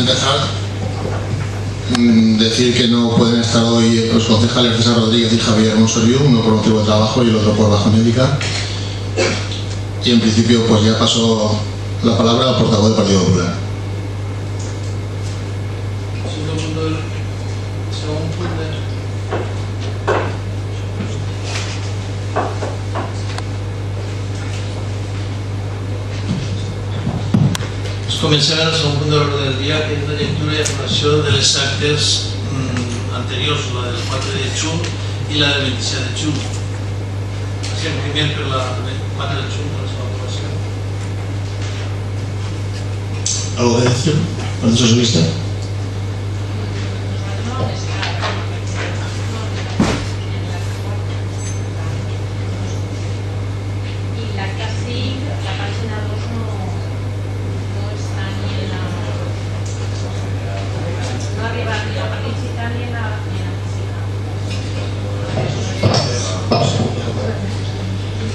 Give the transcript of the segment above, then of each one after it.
empezar, decir que no pueden estar hoy los concejales César Rodríguez y Javier Monsoriu, uno por motivo de trabajo y el otro por baja médica. Y en principio pues ya pasó la palabra al portavoz del Partido Popular. Comencem el segon punt de l'ordre del dia, que és la lectura i aprovació de les actes anteriors, la del 4 de juny i la del 27 de juny. Així, en primer per la del 4 de juny, per la seva aprovació. ¿Algo que decir? ¿Cuánto se viste?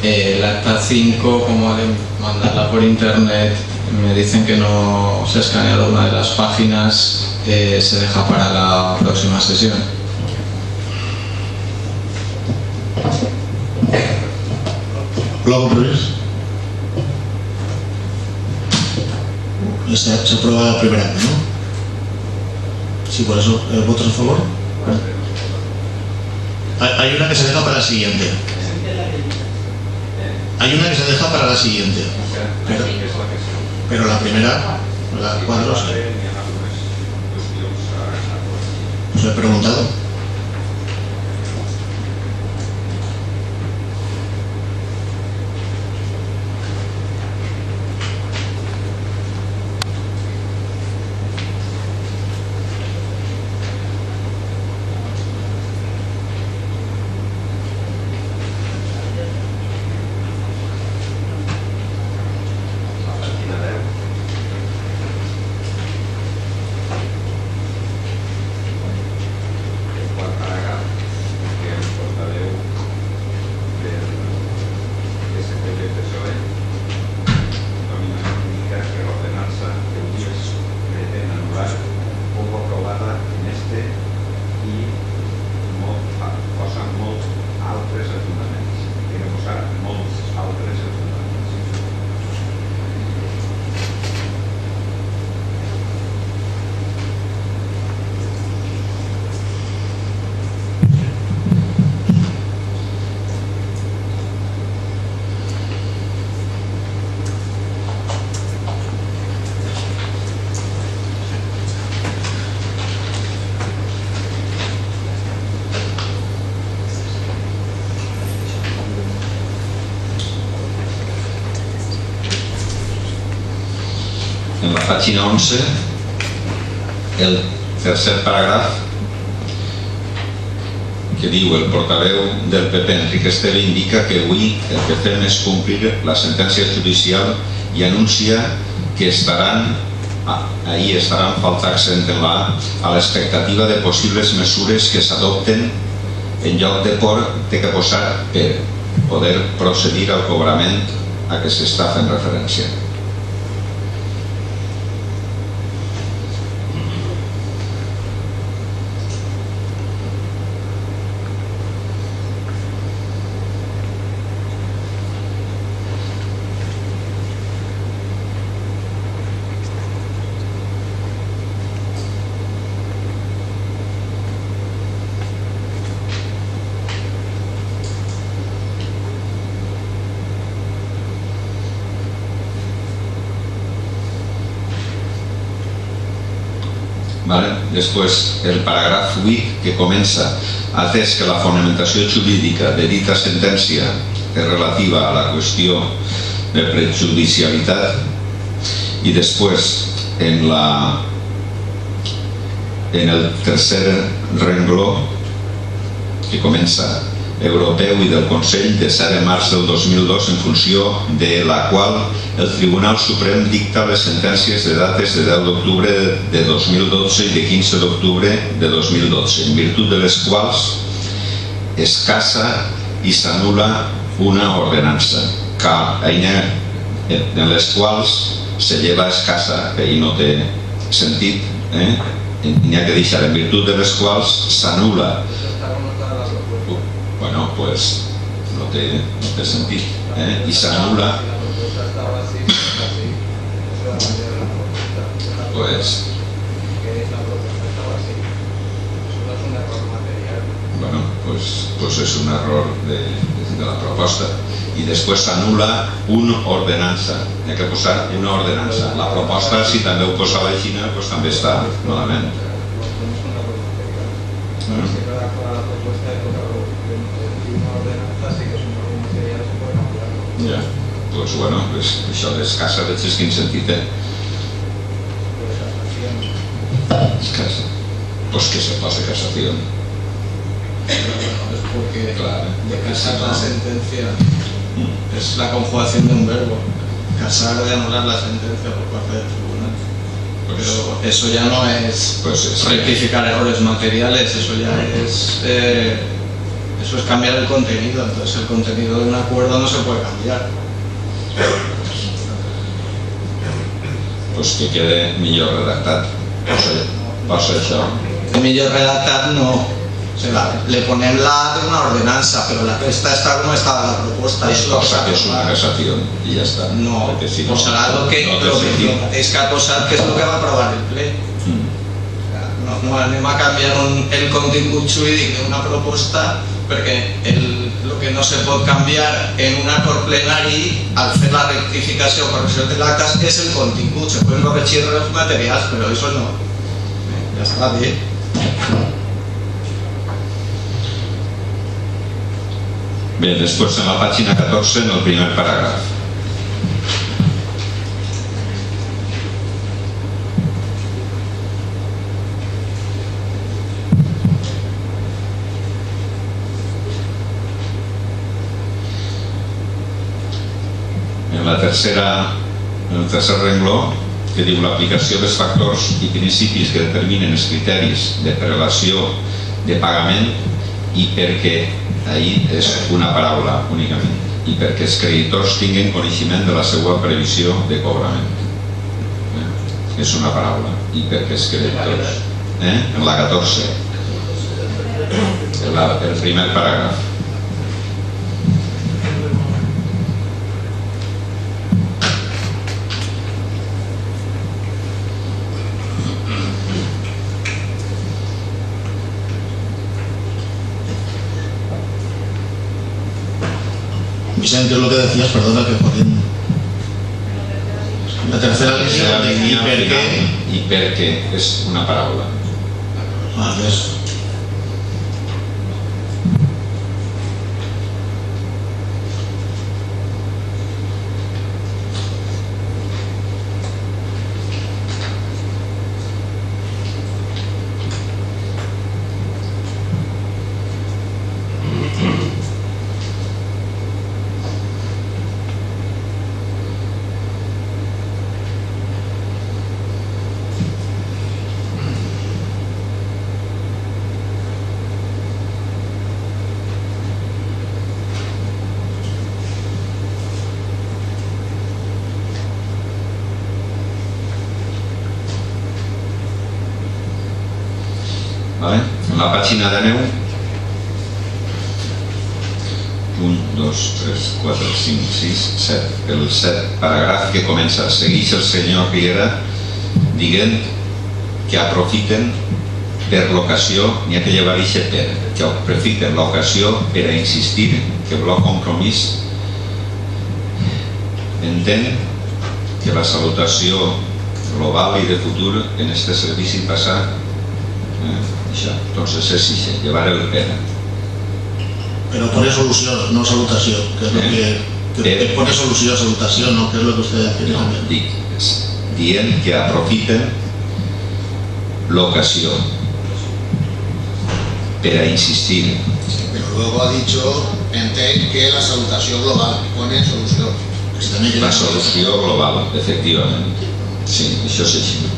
El acta 5, como de mandarla por internet, me dicen que no se ha escaneado una de las páginas, se deja para la próxima sesión. ¿Lo hago por se aprueba la primera, ¿no? Sí, por eso, ¿votos a favor? Hay una que se deja para la siguiente. Hay una que se deja para la siguiente. Pero la primera, la 4, os he preguntado. En la pàgina 11, el tercer paràgraf, que diu el portaveu del PP, Enrique Esteve, indica que avui el que fem és complir la sentència judicial i anuncia que ahir estaran falta accent en la a l'expectativa de possibles mesures que s'adopten en lloc de que posar per poder procedir al cobrament a què s'està fent referència. Després, el paràgraf 8, que comença: atès que la fonamentació jurídica de dita sentència és relativa a la qüestió de prejudicialitat, i després, en el tercer rengló, que comença europeu i del Consell de 7 de març del 2002, en funció de la qual el Tribunal Suprem dicta les sentències de dates de 10 d'octubre de 2012 i de 15 d'octubre de 2012, en virtut de les quals es cassa i s'anul·la una ordenança, en les quals se lleva escassa, que ahir no té sentit, n'hi ha que deixar, en virtut de les quals s'anul·la. Bueno, pues no té sentit, i s'anul·la, pues bueno, pues és un error de la proposta. I després s'anul·la una ordenança. Hi ha que posar una ordenança. La proposta, si també ho posa la Xina, pues també està malament. Ja, pues bueno, això d'escassa veig quin sentit té. Escassa. Pues que se pase casación. Es porque de casar la sentencia es la conjugación de un verbo. Casar de anular la sentencia por parte del tribunal. Pero eso ya no es rectificar errores materiales, eso ya es eso es cambiar el contenido. Entonces el contenido de un acuerdo no se puede cambiar. Pues que quede millor redactat. Passa això. Millor redactat no. O sea, le ponen la de una ordenanza, pero la resta está como estaba la propuesta. Pues cosa que es una casación y ya está. No, posará lo que tenéis que posar, que es lo que va a aprobar el ple. No anem a canviar el contingut jurídic d'una proposta perquè el que no se pot canviar en un acord plenari al fer la rectificació o correcció de l'actes és el contingut. Se pueden corregir errors materials, però això no. Ja està bé. Bé, després en la pàgina 14, en el primer paràgraf. En el tercer rengló, que diu l'aplicació dels factors i principis que determinen els criteris de prelació de pagament i perquè ahí és una paraula únicament i perquè els creditors tinguin coneixement de la seva previsió de cobrament. És una paraula. I perquè els creditors... En la 14, el primer paràgraf. Vicente, lo que decías, perdona que Joaquín. La tercera línea, i perquè és una paraula. ¿Ves? En la pàgina de 9, 1, 2, 3, 4, 5, 6, 7. El 7 paràgraf que comença. Segueix el senyor Riera dient que aprofiten per l'ocasió, n'hi ha que llevar ixe per, que aprofiten l'ocasió per a insistir que Bloc Compromís entén que la salutació global i de futur en este servici passat entonces es ixe, llevar el pena. Pero pone solución, no salutación, que es lo que pone solución, salutación, ¿no? Que es lo que usted quiere también. Dient que aprofiten l'ocasió per a insistir. Pero luego ha dicho que la salutación global pone solución. La solució global, efectivament. Sí, això és així.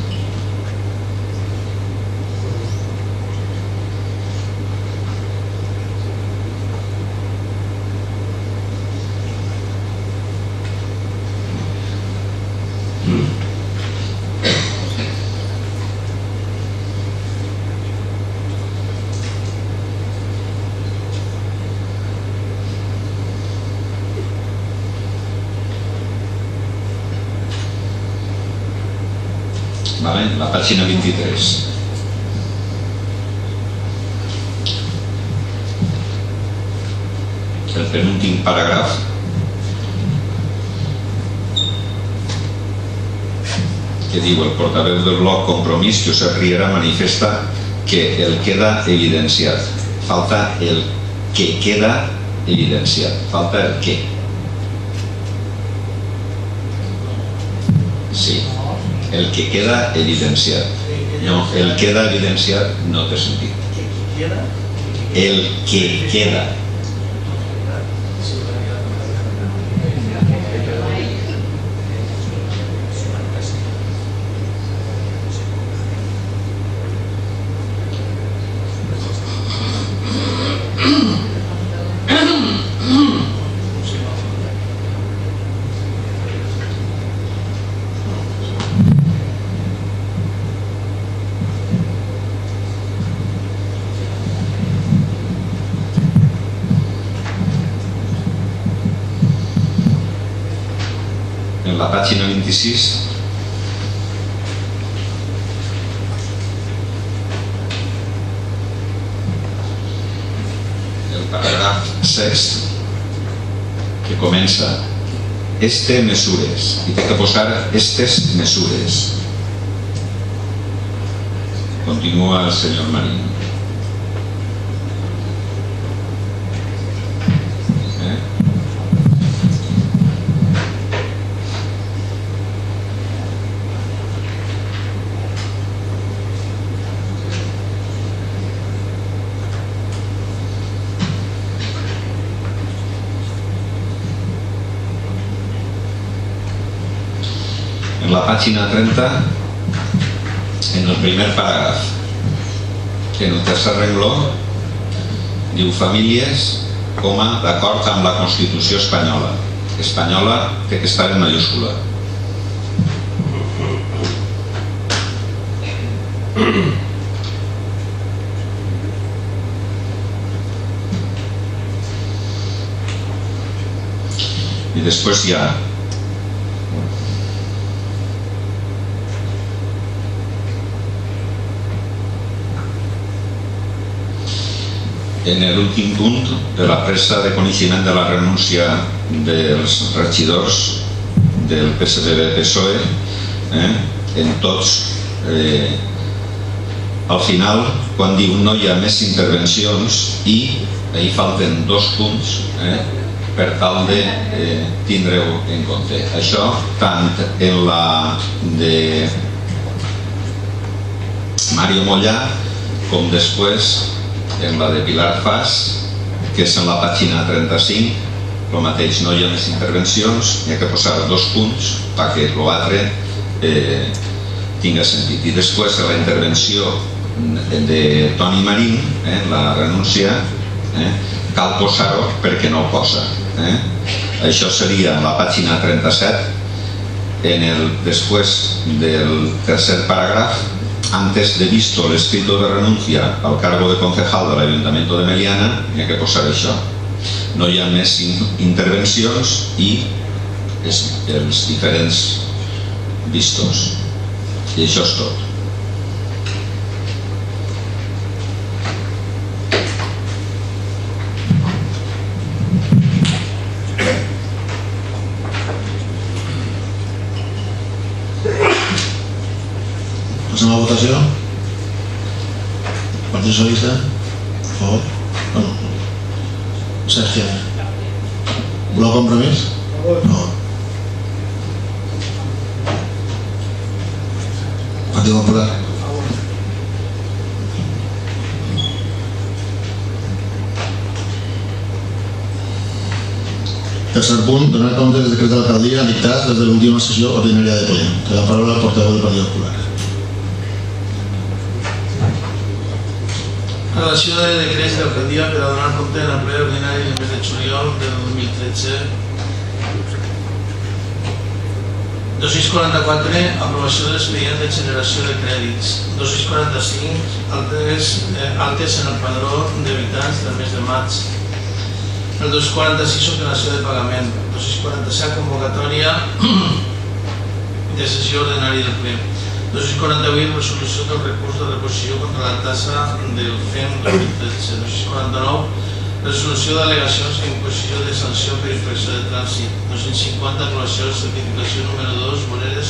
la pàgina 23. El penúltim paràgraf que diu: el portaveu del bloc Compromís, Josep Riera, manifesta que el queda evidenciat. Falta el que queda evidenciat. Falta el què. Sí, el que queda evidenciat. No, el queda evidenciat no té sentit. El que queda. En la pàgina 26 el paràgraf 6 que comença este mesures i té que posar estes mesures. Continua el senyor Marín. En la pàgina 30, en el primer paràgraf, en el tercer rengló, diu famílies, d'acord amb la Constitució espanyola. Espanyola té que estar en mayúscula. I després hi ha en l'últim punt de la presa de coneixement de la renúncia dels regidors del PSDB-PSOE, en tots, al final, quan diu no hi ha més intervencions i hi falten 2 punts per tal de tindre-ho en compte. Això tant en la de Mario Mollà com després en la de Pilar Fas, que és en la pàgina 35, el mateix, no hi ha més intervencions, hi ha que posar 2 punts perquè l'altre tingui sentit. I després de la intervenció de Toni Marín, la renúncia, cal posar-ho perquè no ho posa. Això seria en la pàgina 37, després del tercer paràgraf. Antes de visto el escrito de renuncia al cargo de concejal del Ayuntamiento de Meliana, hi ha que posar això. No hi ha més intervencions i els diferents vistos. I això és tot. Passem a la votació. Partit Socialista, a favor. Sergio. Bloc Compromís? No. Partit Popular? Tercer punt, donar compte del decret de l'alcaldia dictat des de l'última sessió ordinària de ple. Té la paraula el portaveu del Partit Popular. Relació de decrets d'alcaldia per a donar compte en el ple ordinari del mes de juliol del 2013. 244, aprovació de l'expedient de generació de crèdits. 245, altes en el padró d'habitants del mes de maig. El 246, ordenació de pagament. 247, convocatòria de sessió ordinària del ple. 248, resolució del recurs de reposició contra la tassa del FEM 2013. 249, resolució d'al·legacions d'imposició de sanció per infracció de trànsit. 250, aprovació de certificació número 2, voreres.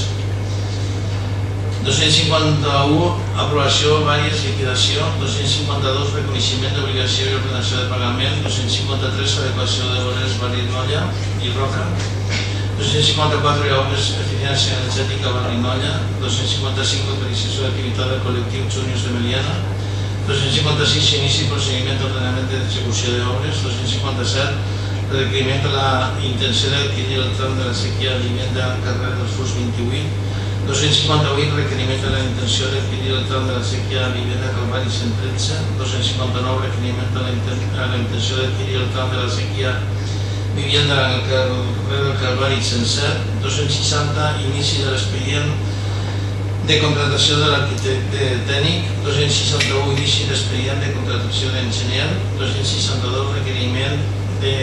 251, aprovació, vàries, liquidació. 252, reconeixement d'obligació i ordenació de pagament. 253, adequació de voreres, Barrinolla i Roca. 254, obres, eficiència energètica, Barrinolla. 255, autorització d'activitat del col·lectiu Juniors de Meliana. 256, inici i procediment d'ordenament d'execució d'obres. 257, requeriment de la intenció d'adquirir el tram de la sèquia Vivenda al carrer dels Furs 28. 258, requeriment de la intenció d'adquirir el tram de la sèquia Vivenda Calvari 113. 259, requeriment de la intenció d'adquirir el tram de la sèquia Vivenda al carrer del Calvari 107. 260, inici de l'expedient de contratació de l'arquitecte tècnic. 261, inici d'expedient de contratació d'enginyer. 262, requeriment de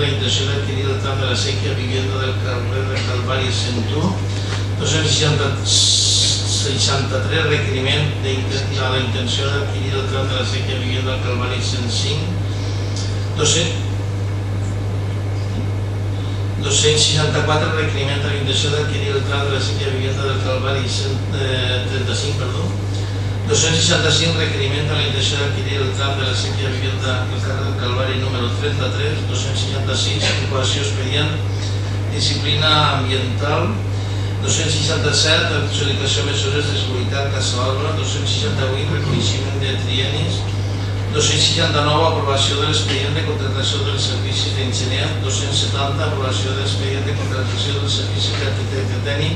la intenció d'adquirir el tram de la sèquia Vivenda del carrer del Calvari 101. 263, requeriment de la intenció d'adquirir el tram de la sèquia Vivenda del Calvari 105. 264, requeriment de la intenció d'adquirir el tram de la sèquia Vivenda del Calvari 135. 265, requeriment de la intenció d'adquirir el tram de la sèquia Vivenda del carrer del Calvari número 33. 266, adequació expedient, disciplina ambiental. 267, adjudicació de mesures de seguretat Casa Alba. 268, reconeixement de trienis. 269, aprovació de l'expedient de contractació dels servicis d'enginyer. 270, aprovació de l'expedient de contractació dels servicis d'arquitecte tècnic.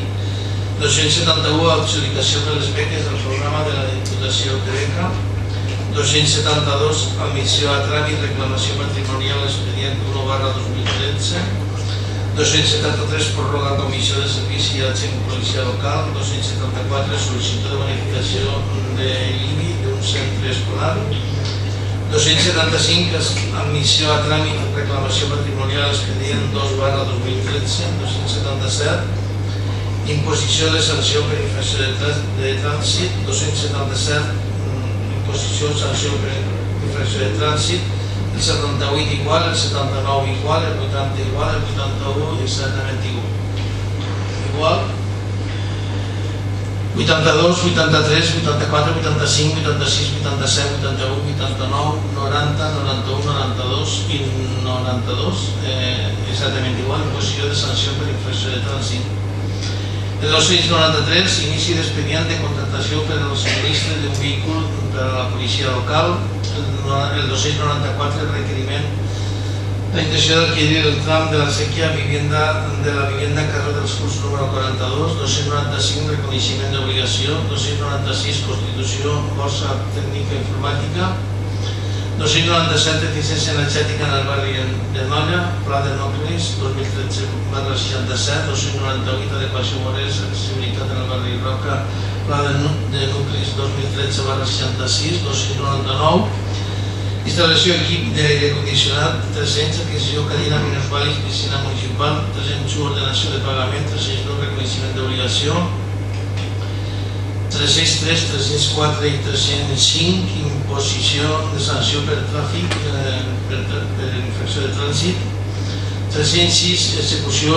271, adjudicació de les beques del programa de la Diputació de Beca. 272, admissió a tràmit, reclamació patrimonial, expedient 1/2013. 273, pròrroga comissió de servici i agent policial local. 274, sol·licitud de bonificació de l'IBI d'un centre escolar. 275, admissió a tràmit, reclamació patrimonial, expedient 2/2013. 277, imposició de sanció per infracció de trànsit. 277, imposició de sanció per infracció de trànsit. El 78 igual, el 79 igual, el 80 igual, el 81 exactament igual. 82, 83, 84, 85, 86, 87, 81, 89, 90, 91, 92 i 92 exactament igual, imposició de sanció per infracció de trànsit. El 293, inici d'expedient de contractació per al subministre d'un vehícul per a la policia local. El 294, requeriment la intenció d'adquirir el tram de la sèquia de la Vivenda carrer dels Furs número 42. 295, reconeixement d'obligació. 296, constitució, borsa tècnica informàtica. 297, eficiència energètica en el barri de Nolla, pla de nuclis 2013/67. 298, adequació voreres, accessibilitat en el barri de Roca, pla de nuclis 2013/66. 299, instal·lació equip d'aire condicionat. 300, adquisició cadira, minusvàlids, piscina municipal. 301, ordenació de pagament. 302, reconeixement d'obligació. 303, 304 i 305, imposició de sanció per tràfic, per infracció de trànsit. 306, execució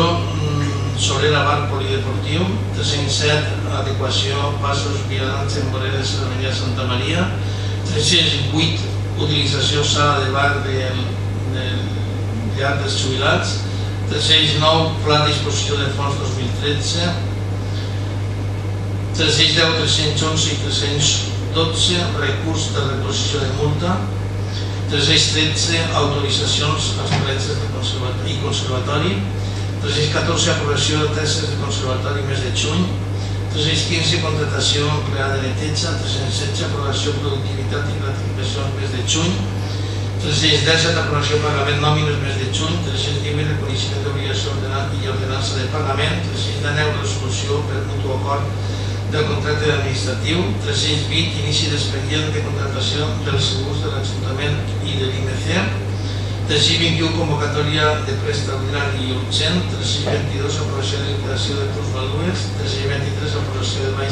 Solera Bar Polideportiu. 307, adequació passos vianants en voreres de l'avenida Santa Maria. 308, utilització sala de bar del llar dels jubilats. 309, pla de disposició de fons 2013. 310, 311 i 312, recurs de reposició de multa. 313, autoritzacions als col·legis i conservatori. 314, aprovació de tesis de conservatori mes de juny. 315, contratació empleada de neteja. 316, aprovació productivitat i gratificació mes de juny. 317, aprovació pagament nòmines mes de juny. 318, reconeixement d'obligació i ordenança de pagament. 319, resolució per mutu acord del contracte administratiu. 320, inici d'expedient de contratació dels segurs de l'Ajuntament i de l'IMC. 321, convocatòria de préstec ordinari i urgent. 322, aprovació de liquidació de plusvalues. 323, aprovació de baix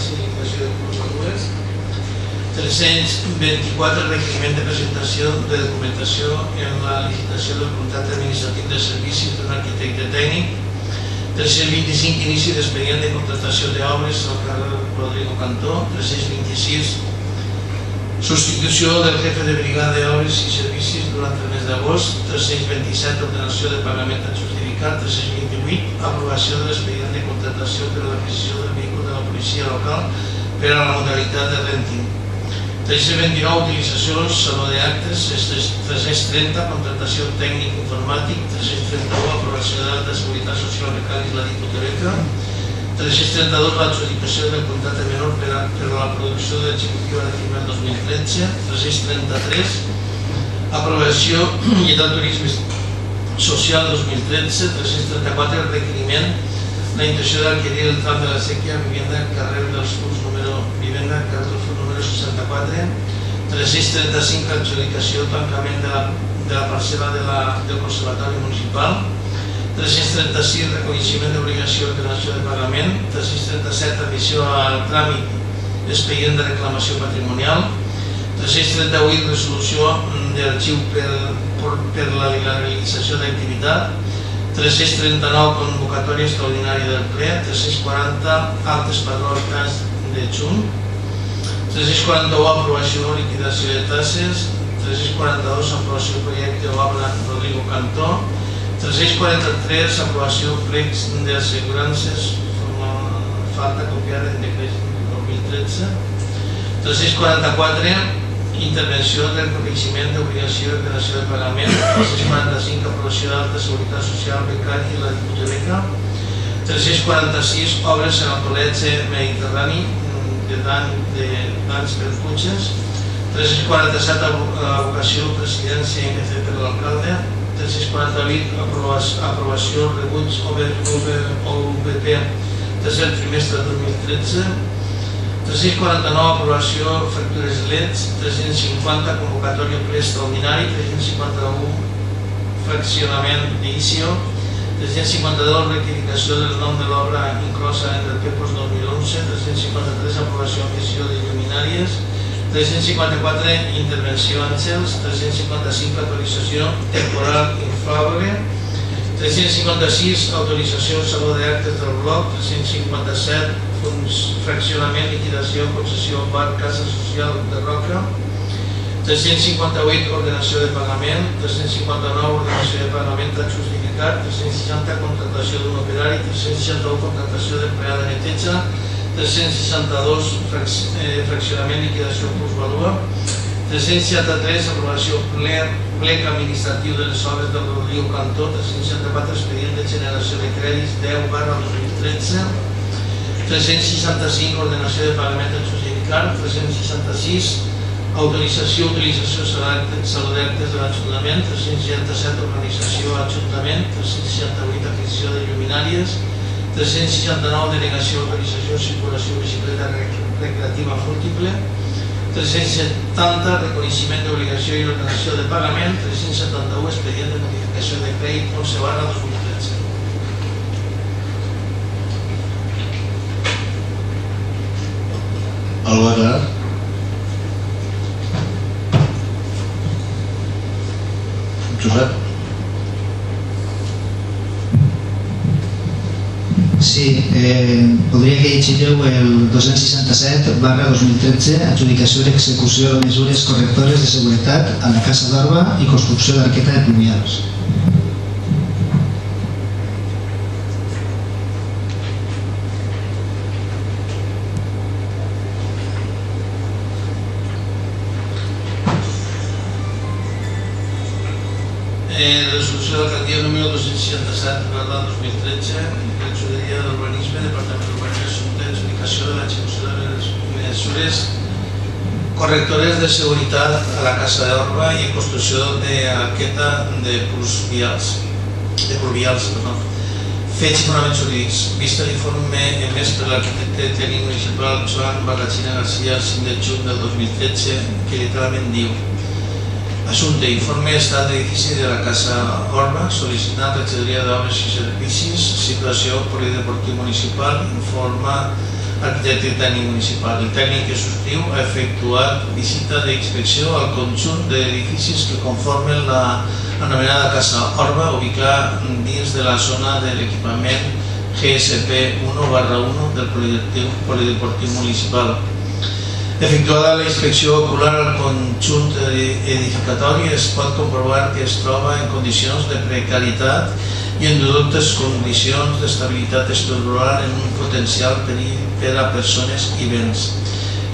324, requeriment de presentació de documentació en la licitació del contracte administratiu de servicis d'un arquitecte tècnic. 325, inici d'expedient de contractació d'obres al carrer Rodrigo Cantó. 326, substitució del jefe de brigada d'obres i servicis durant el mes d'agost. 327, ordenació de pagament a justificar. 328, aprovació de l'expedient de contractació per a l'adquisició del vehicle de la policia local per a la modalitat de renting. 329, utilització, saló d'actes. 330, contractació tècnic informàtic. 331, aprovació d'acte de seguretat social mecànic la hipoteca. 332, l'adjudicació del contracte menor per a la producció de l'executiva de FIMEL 2013. 333, aprovació llei del turisme social 2013. 334, el requeriment, la intenció d'adquirir el tram de la sèquia Vivienda carrer dels Furs número 64. 335, adjudicació, tancament de la parcel·la del Conservatori Municipal. 336, reconeixement d'obligació i ordenació de pagament. 337, admissió al tràmit expedient de reclamació patrimonial. 338, resolució d'arxiu per la legalització d'activitat. 339, convocatòria extraordinària del ple. 340, altes patrons de juny. 341, aprovació o liquidació de tasses. 342, aprovació del projecte obra Rodrigo Cantó. 343, aprovació plecs d'assegurances, falta copiada en decret 2013. 344, intervenció del reconeixement d'obligació i ordenació de pagament. 345, aprovació d'alta seguretat social, becari i la hipoteca. 346, obres en el col·legi mediterrani de danys per cotxes. 347, vocació, presidència i INC per l'alcalde. 348, aprovació, rebuig o UPP tercer trimestre 2013. 349, aprovació, factures LEDs. 350, convocatòria ple extraordinari. 351, fraccionament d'inicio. 352, rectificació del nom de l'obra inclosa en el PEPOS 2011. 353, aprovació en visió de lluminàries. 354, intervenció Àngels. 355, autorització temporal inflable. 356, autorització saló d'actes del bloc. 357, fraccionament, liquidació, concessió, bar, casa social de Roca. 358, ordenació de pagament. 359, ordenació de pagament a justificar. 360, contractació d'un operari. 361, contractació d'empleada de neteja. 362, fraccionament, liquidació plusvalua. 363, aprovació plec administratiu de les obres del Rodrigo Cantó. 364, expedient de generació de crèdits 10/2013. 365, ordenació de pagament a justificar. 366, autorització, utilització, saló d'actes de l'Ajuntament. 367, organització, Ajuntament. 368, adquisició de lluminàries. 369, denegació, autorització, circulació, bicicleta recreativa múltiple. 370, reconeixement d'obligació i ordenació de pagament. 371, expedient de modificació de crèdit 11/2013. Algú a aclarar? Josep? Sí, podria que llegireu el 267/2013, adjudicació d'execució de mesures correctores de seguretat a la Casa d'Orba i construcció d'arqueta de pluvials. Resolució de l'alcaldia número 267/2013, Conselleria d'Urbanisme, Departament d'Urbanisme, Assumpte d'Explicació de l'execució de les mesures correctores de seguretat a la Casa d'Orba i construcció d'arqueta de pluvials. Fets i fonaments jurídics. Vista l'informe emès per l'arquitecte tècnic municipal Joan Barrachina García el 5 de juny del 2013, que literalment diu: assumpte, informe estat d'edifici de la Casa Orba, sol·licitant regidoria d'obres i servicis, situació polideportiu municipal, informa arquitecte i tècnic municipal. El tècnic que subscriu ha efectuat visita d'inspecció al conjunt d'edificis que conformen l'anomenada Casa Orba, ubicada dins de la zona de l'equipament GSP 1/1 del Polideportiu Municipal. Efectuada la inspecció ocular al conjunt edificatori, es pot comprovar que es troba en condicions de precarietat i en dubtes condicions d'estabilitat estructural en un potencial perill per a persones i béns.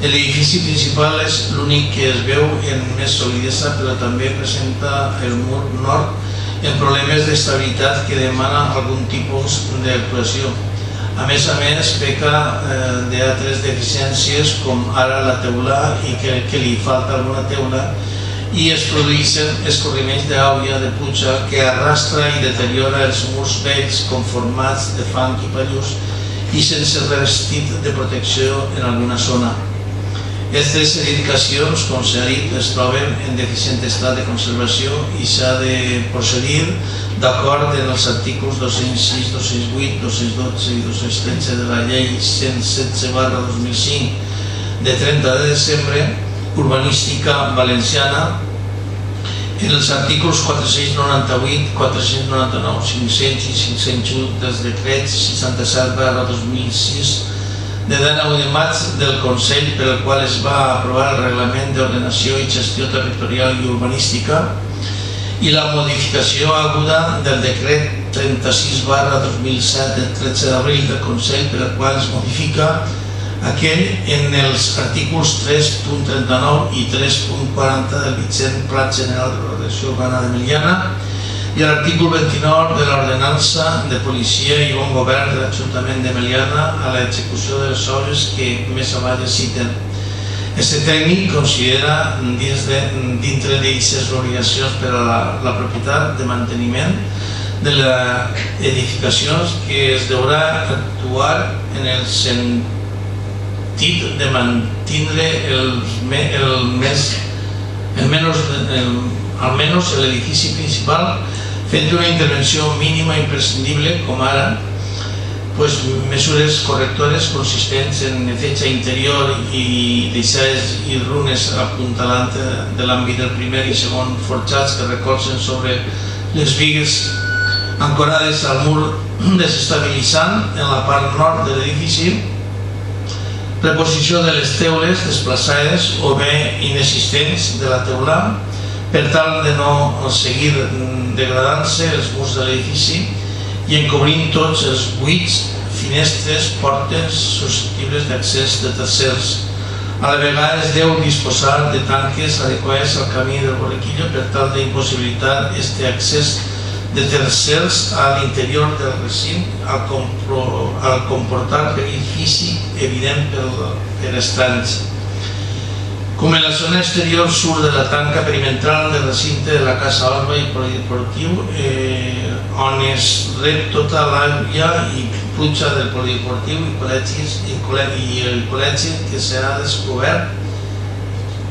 L'edifici principal és l'únic que es veu en més solidesa, però també presenta el mur nord en problemes d'estabilitat que demana algun tipus d'actuació. A més, peca d'altres deficiències com ara la teula i que li falta alguna teula i es produeixen escorriments d'aigua de pluja que arrastra i deteriora els murs vells conformats de fang i pallús i sense revestit de protecció en alguna zona. Aquestes edificacions, com s'ha dit, es troben en deficient estat de conservació i s'ha de procedir d'acord amb els articles 206, 208, 212 i 213 de la llei 116/2005 de 30 de desembre urbanística valenciana, en els articles 498, 499, 500 i 501 dels decrets 67/2006 de 19 de maig del Consell, per el qual es va aprovar el Reglament d'Ordenació i Gestió Territorial i Urbanística, i la modificació aguda del decret 36/2007 del 13 d'abril del Consell, per el qual es modifica aquell en els artículos 3.39 i 3.40 del vigent Pla General de l'Ordenació Urbana de Meliana i l'artícul 29 de l'Ordenança de Policia i Bon Govern de l'Ajuntament de Meliana a l'execució de les obres que més avall es citen. Este tècnic considera dintre d'aquestes obligacions per a la propietat de manteniment de les edificacions que es deurà actuar en el sentit de mantindre almenys l'edifici principal fent una intervenció mínima imprescindible, com ara mesures correctores consistents en neteja interior i deixades i runes apuntalant de l'àmbit del primer i segon forjats que recolzen sobre les bigues ancorades al mur desestabilitzant en la part nord de l'edifici, reposició de les teules desplaçades o bé inexistents de la teula per tal de no seguir degradant-se els murs de l'edifici i encobrint tots els buits, finestres, portes susceptibles d'accés de tercers. A la vegada es deu disposar de tanques adequades al camí del bolequillo per tal d'impossibilitar aquest accés de tercers a l'interior del recinte al comportar perill físic evident per estranys. Com en la zona exterior surt de la tanca perimetral del recinte de la Casa Orba i Polideportiu, on es rep tota l'aigua i pluja del Polideportiu i el col·legi que s'ha descobert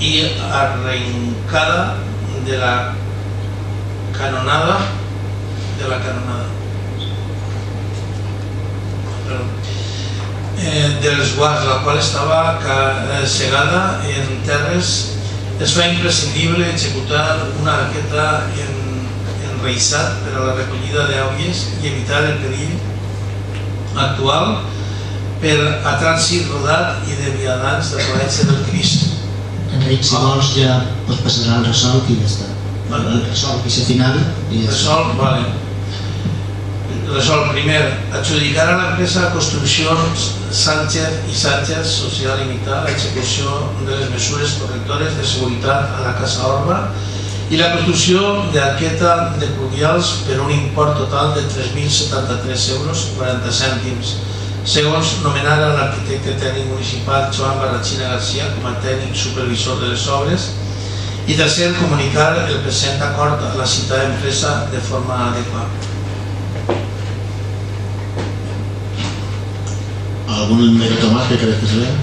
i arrencada de la canonada dels guards, la qual estava cegada en terres. Es fa imprescindible executar una arqueta enreixat per a la recollida d'aigües i evitar el perill actual per a trànsit rodat i de vianants de Rodatge del Crist. Enric, si vols ja pots passar al resolc i ja està. El resolc i ser final i ja està. Resolc, vale. Resol, primer, adjudicar a l'empresa Construccions Sánchez i Sánchez Social Limitada l'execució de les mesures correctores de seguretat a la Casa Orba i la construcció d'arqueta de pluvials per un import total de 3.073 euros 40 cèntims, segons nomenar a l'arquitecte tècnic municipal Joan Barratxina García com a tècnic supervisor de les obres i tercer, comunicar el present acord a la citada empresa de forma adequada. ¿Algún mérito más que queréis que se vea?